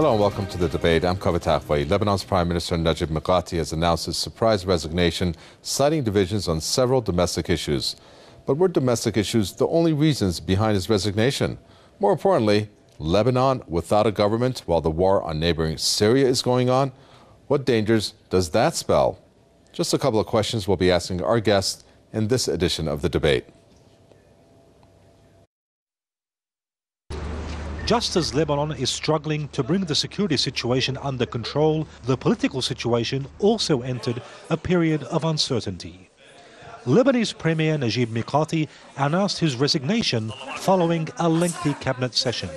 Hello and welcome to the debate. I'm Kavit Akbari. Lebanon's Prime Minister Mikati has announced his surprise resignation, citing divisions on several domestic issues. But were domestic issues the only reasons behind his resignation? More importantly, Lebanon without a government while the war on neighboring Syria is going on? What dangers does that spell? Just a couple of questions we'll be asking our guests in this edition of the debate. Just as Lebanon is struggling to bring the security situation under control, the political situation also entered a period of uncertainty. Lebanese Premier Mikati announced his resignation following a lengthy cabinet session.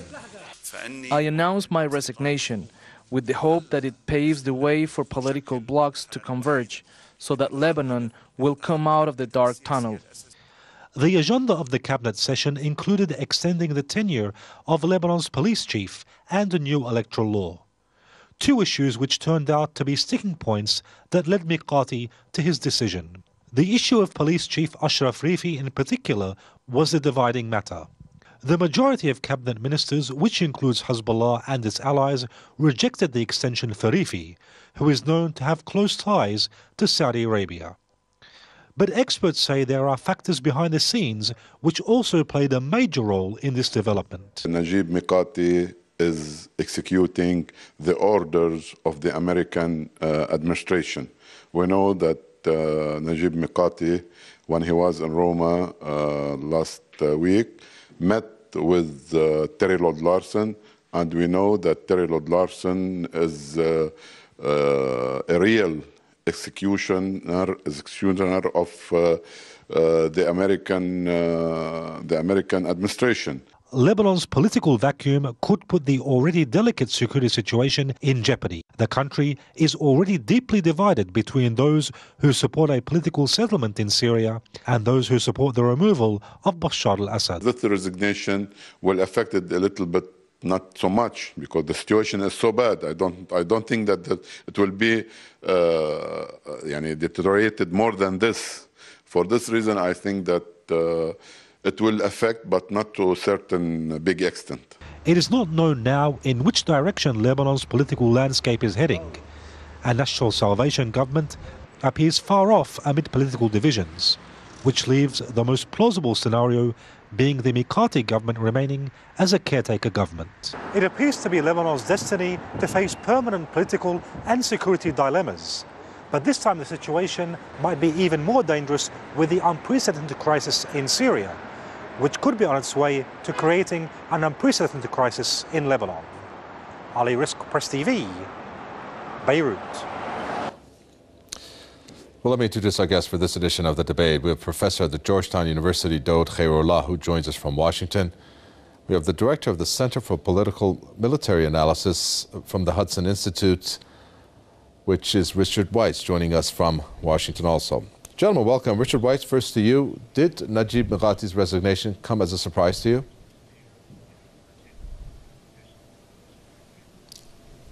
I announced my resignation with the hope that it paves the way for political blocs to converge so that Lebanon will come out of the dark tunnel. The agenda of the cabinet session included extending the tenure of Lebanon's police chief and a new electoral law. Two issues which turned out to be sticking points that led Mikati to his decision. The issue of police chief Ashraf Rifi in particular was the dividing matter. The majority of cabinet ministers, which includes Hezbollah and its allies, rejected the extension for Rifi, who is known to have close ties to Saudi Arabia. But experts say there are factors behind the scenes which also played a major role in this development. Najib Mikati is executing the orders of the American administration. We know that Najib Mikati, when he was in Roma last week, met with Terry Lord Larson, and we know that Terry Lord Larson is a real executioner of the American administration. Lebanon's political vacuum could put the already delicate security situation in jeopardy. The country is already deeply divided between those who support a political settlement in Syria and those who support the removal of Bashar al-Assad. This resignation will affect it a little bit, not so much, because the situation is so bad. I don't think that it will be deteriorated more than this. For this reason, I think that it will affect, but not to a certain big extent. It is not known now in which direction Lebanon's political landscape is heading. A national salvation government appears far off amid political divisions, which leaves the most plausible scenario being the Mikati government remaining as a caretaker government. It appears to be Lebanon's destiny to face permanent political and security dilemmas. But this time the situation might be even more dangerous with the unprecedented crisis in Syria, which could be on its way to creating an unprecedented crisis in Lebanon. Ali Risk, Press TV, Beirut. Well, let me introduce our guest for this edition of the debate. We have Professor at the Georgetown University, Daoud Khairallah, who joins us from Washington. We have the Director of the Center for Political Military Analysis from the Hudson Institute, which is Richard Weiss, joining us from Washington also. Gentlemen, welcome. Richard Weiss, first to you. Did Najib Mikati's resignation come as a surprise to you?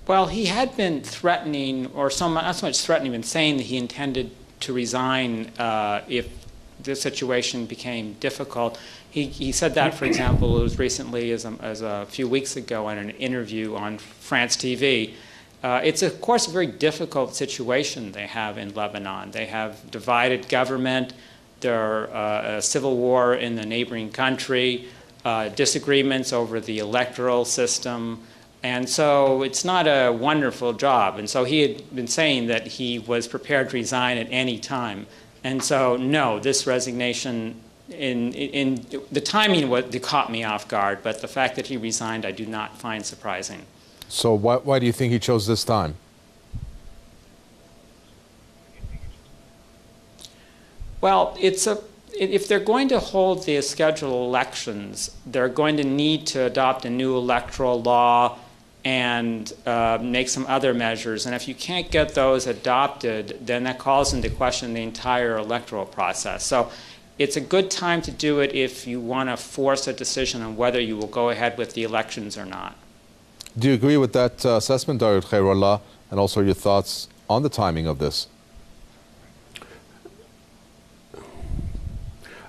Well, he had been threatening, or not so much threatening, but saying that he intended to resign if the situation became difficult. He said that, for example, it was recently, as a few weeks ago, in an interview on France TV. It's, of course, a very difficult situation they have in Lebanon. They have divided government, there are a civil war in the neighboring country, disagreements over the electoral system, and so it's not a wonderful job. And so he had been saying that he was prepared to resign at any time. And so, no, this resignation, in the timing caught me off guard, but the fact that he resigned I do not find surprising. So why do you think he chose this time? Well, if they're going to hold the scheduled elections, they're going to need to adopt a new electoral law and make some other measures. And if you can't get those adopted, then that calls into question the entire electoral process. So it's a good time to do it if you want to force a decision on whether you will go ahead with the elections or not. Do you agree with that assessment, Daoud Khairallah, and also your thoughts on the timing of this?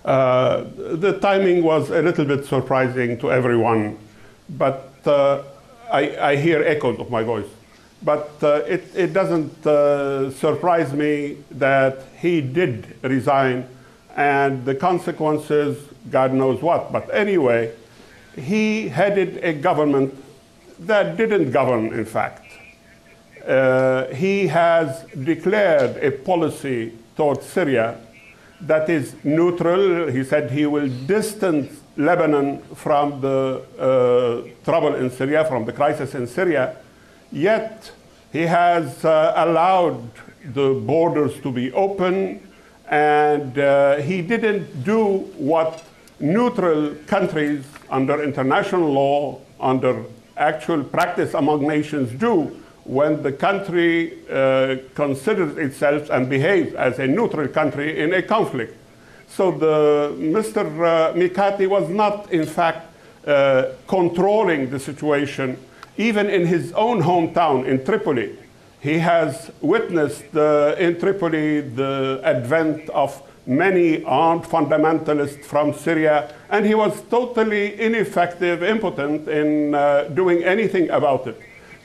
The timing was a little bit surprising to everyone, but I hear echoes of my voice. But it doesn't surprise me that he did resign, and the consequences, God knows what. But anyway, he headed a government that didn't govern, in fact. He has declared a policy towards Syria that is neutral. He said he will distance Lebanon from the trouble in Syria, from the crisis in Syria. Yet he has allowed the borders to be open, and he didn't do what neutral countries under international law, under actual practice among nations do when the country considers itself and behaves as a neutral country in a conflict. So Mr. Mikati was not, in fact, controlling the situation. Even in his own hometown in Tripoli, he has witnessed in Tripoli the advent of many armed fundamentalists from Syria, and he was totally ineffective, impotent in doing anything about it.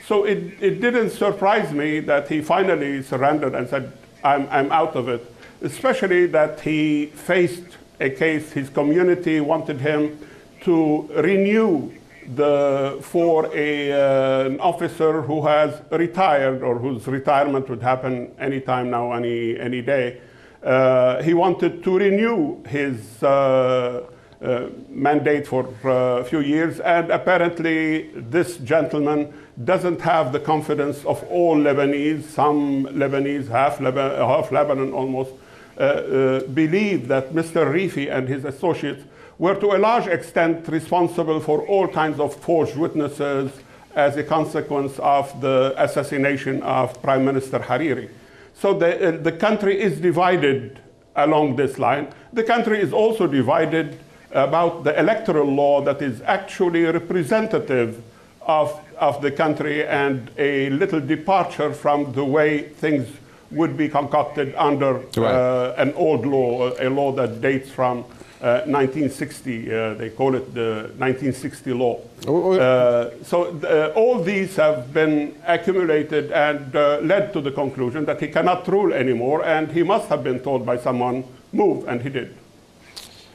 So it didn't surprise me that he finally surrendered and said, I'm out of it, especially that he faced a case. His community wanted him to renew for an officer who has retired, or whose retirement would happen any time now, any day. He wanted to renew his mandate for a few years, and apparently this gentleman doesn't have the confidence of all Lebanese. Some Lebanese, half Lebanon almost, believe that Mr. Rifi and his associates were to a large extent responsible for all kinds of forged witnesses as a consequence of the assassination of Prime Minister Hariri. So the country is divided along this line. The country is also divided about the electoral law that is actually representative of the country, and a little departure from the way things would be concocted under an old law, a law that dates from 1960. They call it the 1960 law. So all these have been accumulated and led to the conclusion that he cannot rule anymore, and he must have been told by someone, move, and he did.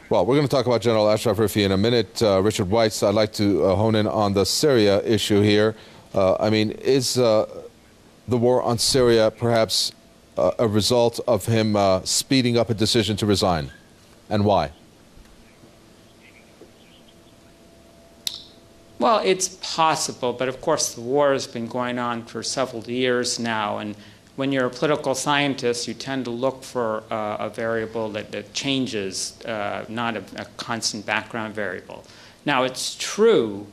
Well, we're going to talk about General Ashraf Rifi in a minute. Richard Weiss, I'd like to hone in on the Syria issue here. I mean, is the war on Syria perhaps a result of him speeding up a decision to resign? And why? Well, it's possible, but of course the war has been going on for several years now, and when you're a political scientist, you tend to look for a variable that changes, not a constant background variable. Now, it's true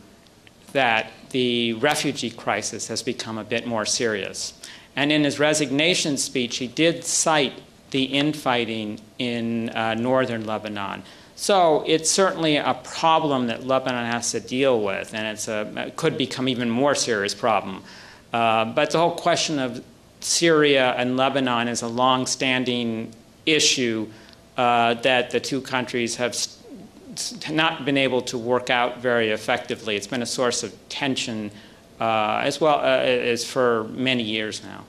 that the refugee crisis has become a bit more serious. And in his resignation speech, he did cite the infighting in northern Lebanon. So it's certainly a problem that Lebanon has to deal with, and it could become even more serious problem. But the whole question of Syria and Lebanon is a long-standing issue that the two countries have not been able to work out very effectively. It's been a source of tension as well as for many years now.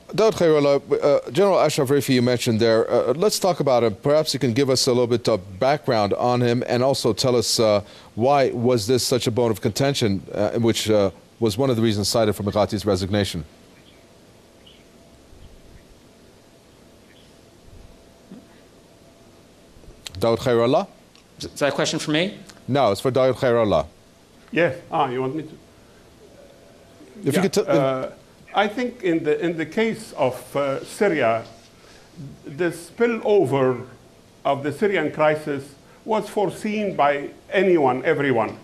Daoud Khairallah, General Ashraf Rifi, you mentioned there. Let's talk about him. Perhaps you can give us a little bit of background on him, and also tell us why was this such a bone of contention, which was one of the reasons cited for Mikati's resignation. Daoud Khairallah? Is that a question for me? No, it's for Daoud Khairallah. Yes. You want me to? If you could I think in the case of Syria, the spillover of the Syrian crisis was foreseen by anyone, everyone.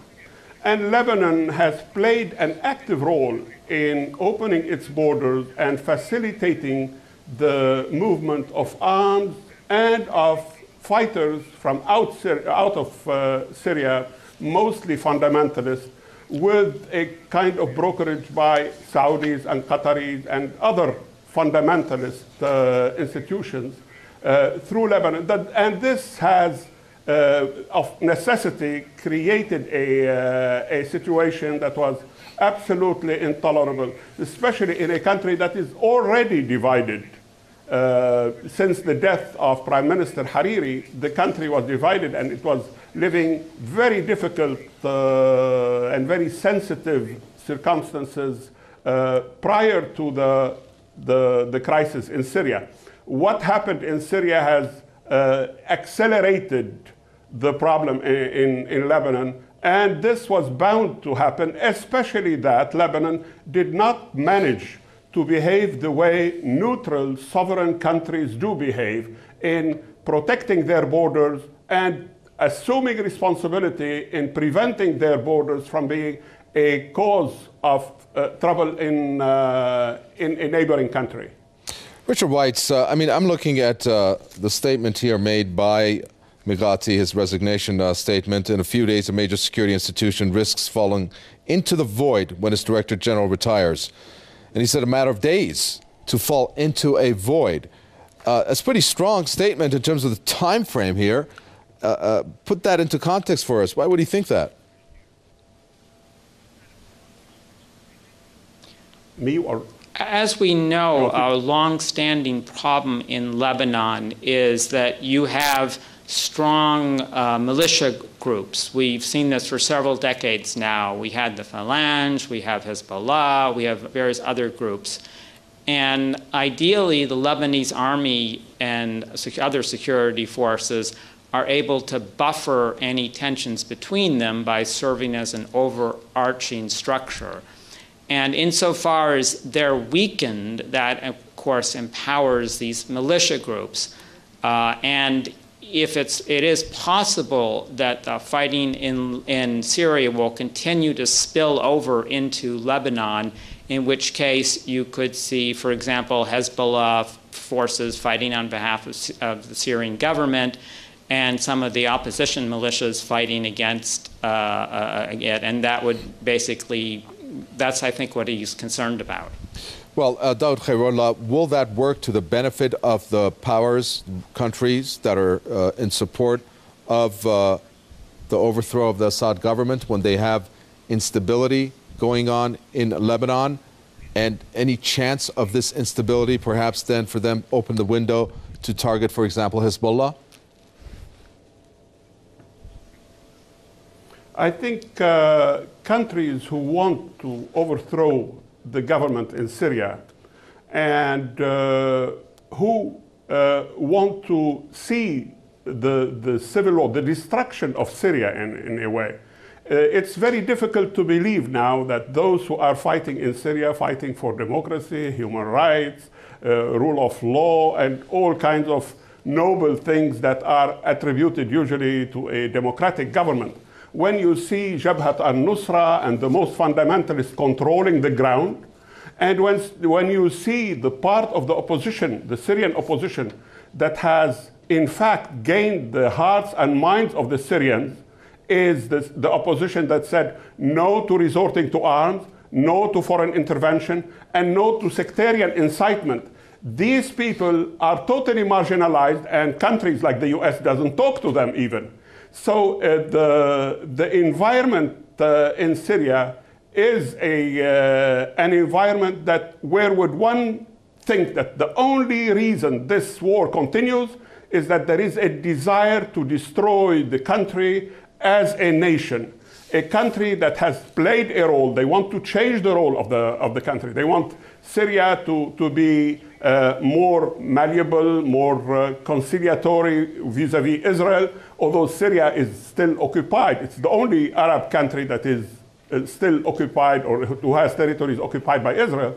And Lebanon has played an active role in opening its borders and facilitating the movement of arms and of fighters from out of Syria, mostly fundamentalists, with a kind of brokerage by Saudis and Qataris and other fundamentalist institutions through Lebanon. And this has of necessity, created a situation that was absolutely intolerable, especially in a country that is already divided. Since the death of Prime Minister Hariri, the country was divided, and it was living very difficult and very sensitive circumstances prior to the crisis in Syria. What happened in Syria has accelerated the problem in Lebanon, and this was bound to happen, especially that Lebanon did not manage to behave the way neutral sovereign countries do behave in protecting their borders and assuming responsibility in preventing their borders from being a cause of trouble in a neighboring country. Richard Weiss, I'm looking at the statement here made by Mikati, his resignation statement. In a few days, a major security institution risks falling into the void when its director general retires. And he said a matter of days to fall into a void. It's a pretty strong statement in terms of the time frame here. Put that into context for us. Why would he think that? Me or? As we know, a long-standing problem in Lebanon is that you have strong militia groups. We've seen this for several decades now. We had the Phalange, we have Hezbollah, we have various other groups. And ideally, the Lebanese army and other security forces are able to buffer any tensions between them by serving as an overarching structure. And insofar as they're weakened, that of course empowers these militia groups. And if it is possible that the fighting in Syria will continue to spill over into Lebanon, in which case you could see, for example, Hezbollah forces fighting on behalf of the Syrian government, and some of the opposition militias fighting against it, and that would basically, that's I think what he's concerned about. Well, Daoud Khairallah, will that work to the benefit of the powers, countries that are in support of the overthrow of the Assad government when they have instability going on in Lebanon? And any chance of this instability perhaps then for them open the window to target, for example, Hezbollah? I think countries who want to overthrow the government in Syria and who want to see the civil war, the destruction of Syria in a way. It's very difficult to believe now that those who are fighting in Syria, fighting for democracy, human rights, rule of law, and all kinds of noble things that are attributed usually to a democratic government. When you see Jabhat al-Nusra and the most fundamentalists controlling the ground, and when you see the part of the opposition, the Syrian opposition, that has in fact gained the hearts and minds of the Syrians, is the opposition that said no to resorting to arms, no to foreign intervention, and no to sectarian incitement. These people are totally marginalized, and countries like the US doesn't talk to them even. So the environment in Syria is an environment where would one think that the only reason this war continues is that there is a desire to destroy the country as a nation, a country that has played a role. They want to change the role of the country. They want Syria to be more malleable, more conciliatory vis-a-vis Israel, although Syria is still occupied. It's the only Arab country that is still occupied or who has territories occupied by Israel,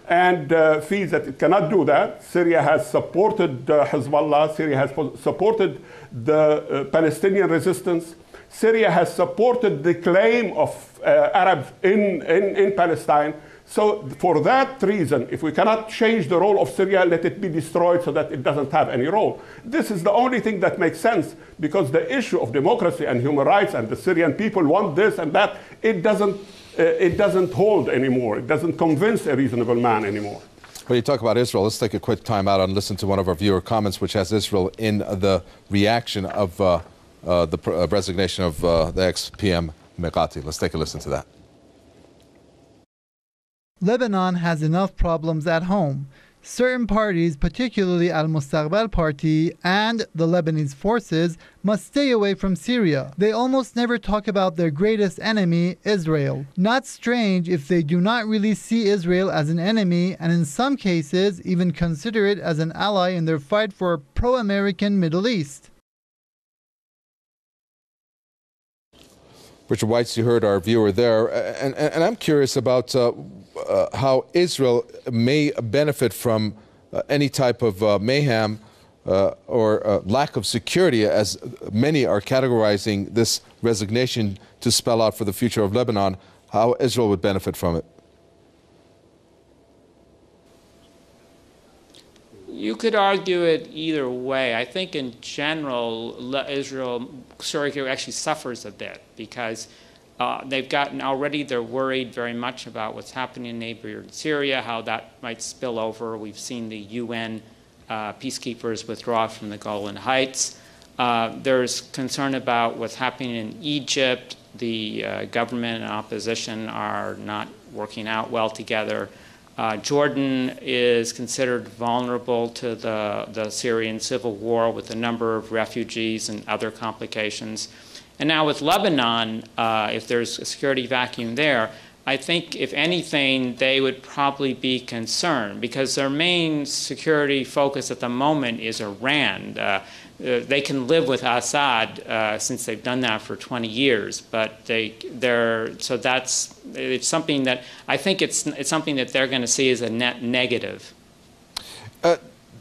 and feels that it cannot do that. Syria has supported Hezbollah. Syria has supported the Palestinian resistance. Syria has supported the claim of Arabs in Palestine. So for that reason, if we cannot change the role of Syria, let it be destroyed so that it doesn't have any role. This is the only thing that makes sense, because the issue of democracy and human rights and the Syrian people want this and that, it doesn't hold anymore. It doesn't convince a reasonable man anymore. When you talk about Israel, let's take a quick time out and listen to one of our viewer comments, which has Israel in the reaction of the resignation of the ex-PM Mikati. Let's take a listen to that. Lebanon has enough problems at home. Certain parties, particularly Al-Mustaqbal Party and the Lebanese forces, must stay away from Syria. They almost never talk about their greatest enemy, Israel. Not strange if they do not really see Israel as an enemy and in some cases even consider it as an ally in their fight for a pro-American Middle East. Richard Weiss, you heard our viewer there, and I'm curious about how Israel may benefit from any type of mayhem or lack of security, as many are categorizing this resignation to spell out for the future of Lebanon, how Israel would benefit from it. You could argue it either way. I think in general, Syria actually suffers a bit because they're worried very much about what's happening in neighboring Syria, how that might spill over. We've seen the UN peacekeepers withdraw from the Golan Heights. There's concern about what's happening in Egypt. The government and opposition are not working out well together. Jordan is considered vulnerable to the Syrian civil war with a number of refugees and other complications. And now with Lebanon, if there's a security vacuum there, I think if anything, they would probably be concerned because their main security focus at the moment is Iran. They can live with Assad since they've done that for 20 years, but it's something that I think it's something that they're going to see as a net negative.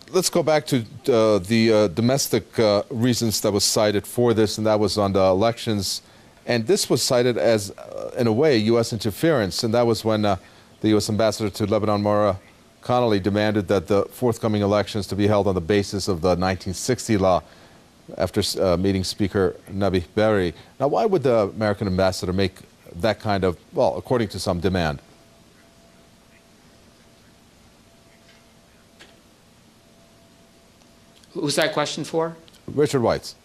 Let's go back to the domestic reasons that was cited for this, and that was on the elections. And this was cited as, in a way, U.S. interference, and that was when the U.S. ambassador to Lebanon, Maura Connolly, demanded that the forthcoming elections to be held on the basis of the 1960 law after meeting Speaker Nabi Berri. Now, why would the American ambassador make that kind of, well, according to some, demand? Who's that question for? Richard Weiss.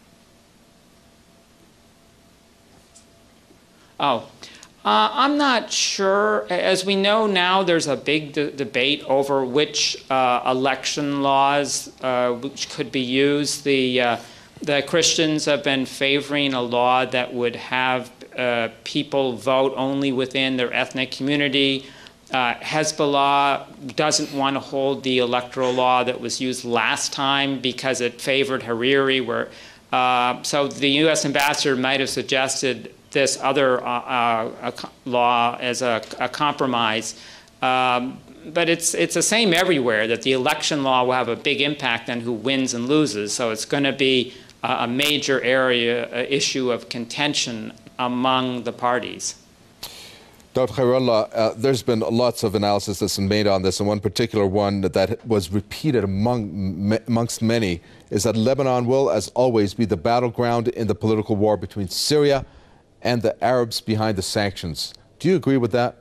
I'm not sure. As we know now, there's a big debate over which election laws which could be used. The Christians have been favoring a law that would have people vote only within their ethnic community. Hezbollah doesn't want to hold the electoral law that was used last time because it favored Hariri. So the U.S. ambassador might have suggested this other law as a compromise. But it's the same everywhere, that the election law will have a big impact on who wins and loses. So it's going to be a major issue of contention among the parties. Daoud Khairallah, there's been lots of analysis that's been made on this, and one particular one that was repeated amongst many is that Lebanon will, as always, be the battleground in the political war between Syria and the Arabs behind the sanctions. Do you agree with that?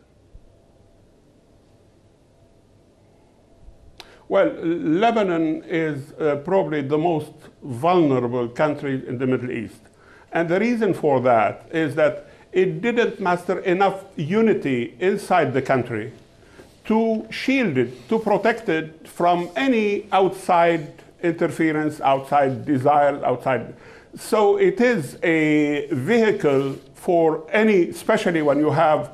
Well, Lebanon is probably the most vulnerable country in the Middle East. And the reason for that is that it didn't muster enough unity inside the country to shield it, to protect it from any outside interference, outside desire, outside. So it is a vehicle for any, especially when you have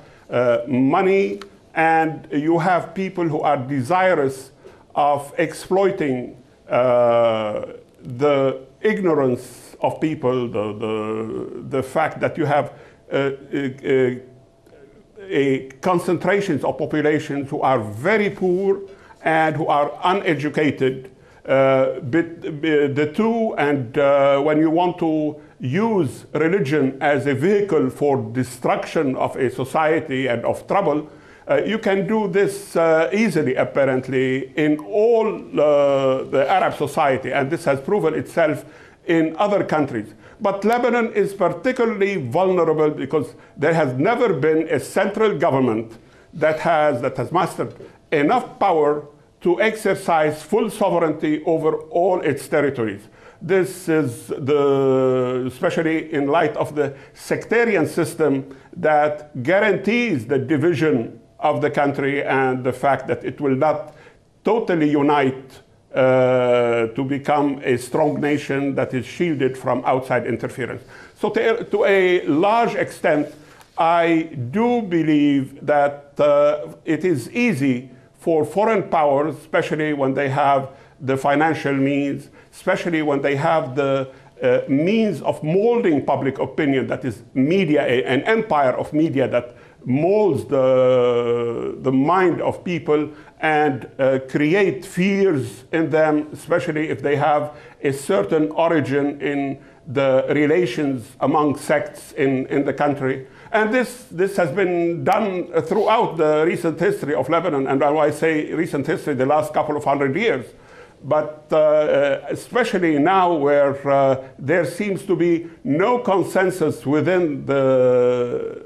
money and you have people who are desirous of exploiting the ignorance of people, the fact that you have concentrations of populations who are very poor and who are uneducated. The two, and when you want to use religion as a vehicle for destruction of a society and of trouble, you can do this easily, apparently, in all the Arab society, and this has proven itself in other countries. But Lebanon is particularly vulnerable because there has never been a central government that has mastered enough power to exercise full sovereignty over all its territories. this is especially in light of the sectarian system that guarantees the division of the country and the fact that it will not totally unite to become a strong nation that is shielded from outside interference. So to a large extent, I do believe that it is easy for foreign powers, especially when they have the financial means, especially when they have the means of molding public opinion, that is media, an empire of media that molds the mind of people and create fears in them, especially if they have a certain origin in the relations among sects in the country. And this has been done throughout the recent history of Lebanon, and when I say recent history, the last couple of 100 years. But especially now where there seems to be no consensus within the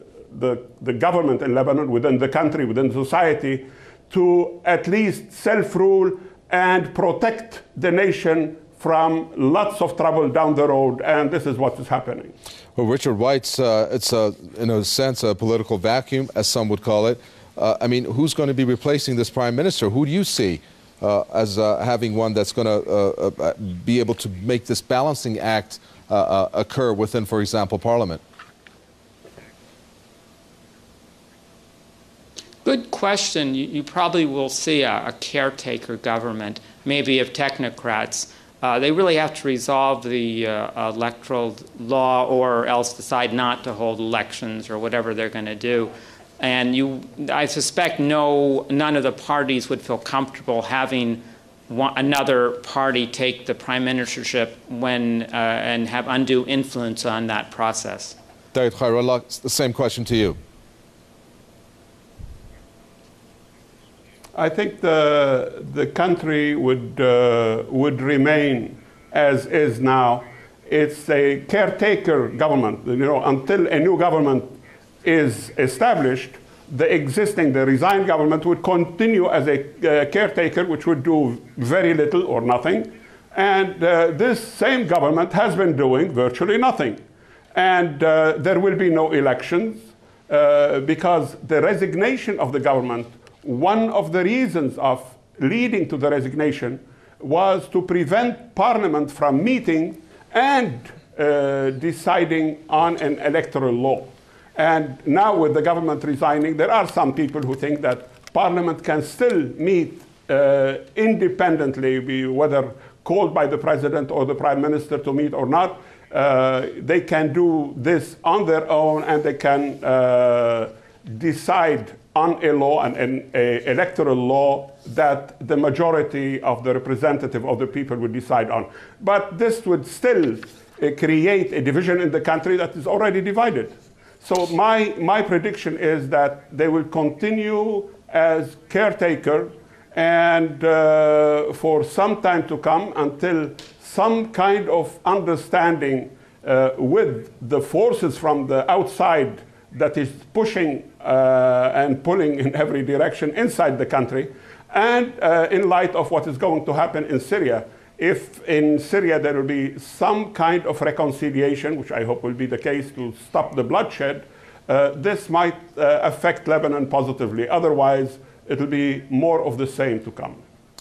government in Lebanon, within the country, within society, to at least self-rule and protect the nation from lots of trouble down the road, and this is what is happening. Well, Richard Weiss, it's in a sense a political vacuum, as some would call it. I mean, who's going to be replacing this prime minister? Who do you see as having one that's going to be able to make this balancing act occur within, for example, Parliament? Good question. You probably will see a caretaker government, maybe of technocrats. They really have to resolve the electoral law or else decide not to hold elections or whatever they're going to do. And I suspect none of the parties would feel comfortable having another party take the prime ministership and have undue influence on that process. Daoud Khairallah, the same question to you. I think the country would remain as is now. It's a caretaker government. You know, until a new government is established, the resigned government would continue as a caretaker, which would do very little or nothing. And this same government has been doing virtually nothing. And there will be no elections because the resignation of the government, one of the reasons of leading to the resignation was to prevent Parliament from meeting and deciding on an electoral law. And now with the government resigning, there are some people who think that Parliament can still meet independently, whether called by the President or the Prime Minister to meet or not. They can do this on their own, and they can decide on a law, an electoral law, that the majority of the representative of the people would decide on. But this would still create a division in the country that is already divided. So my prediction is that they will continue as caretaker and for some time to come, until some kind of understanding with the forces from the outside that is pushing and pulling in every direction inside the country, and in light of what is going to happen in Syria. If in Syria there will be some kind of reconciliation, which I hope will be the case to stop the bloodshed, this might affect Lebanon positively. Otherwise, it will be more of the same to come.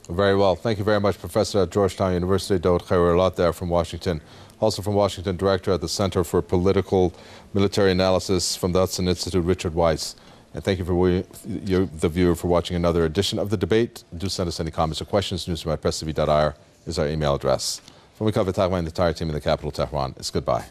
Very well. Thank you very much, Professor at Georgetown University, Daoud Khairallah there from Washington. Also from Washington, Director at the Center for Political Military Analysis from the Hudson Institute, Richard Weiss. And thank you for the viewer for watching another edition of The Debate. Do send us any comments or questions. Newsroom@presstv.ir is our email address. From Mikati and the entire team in the capital, Tehran, it's goodbye.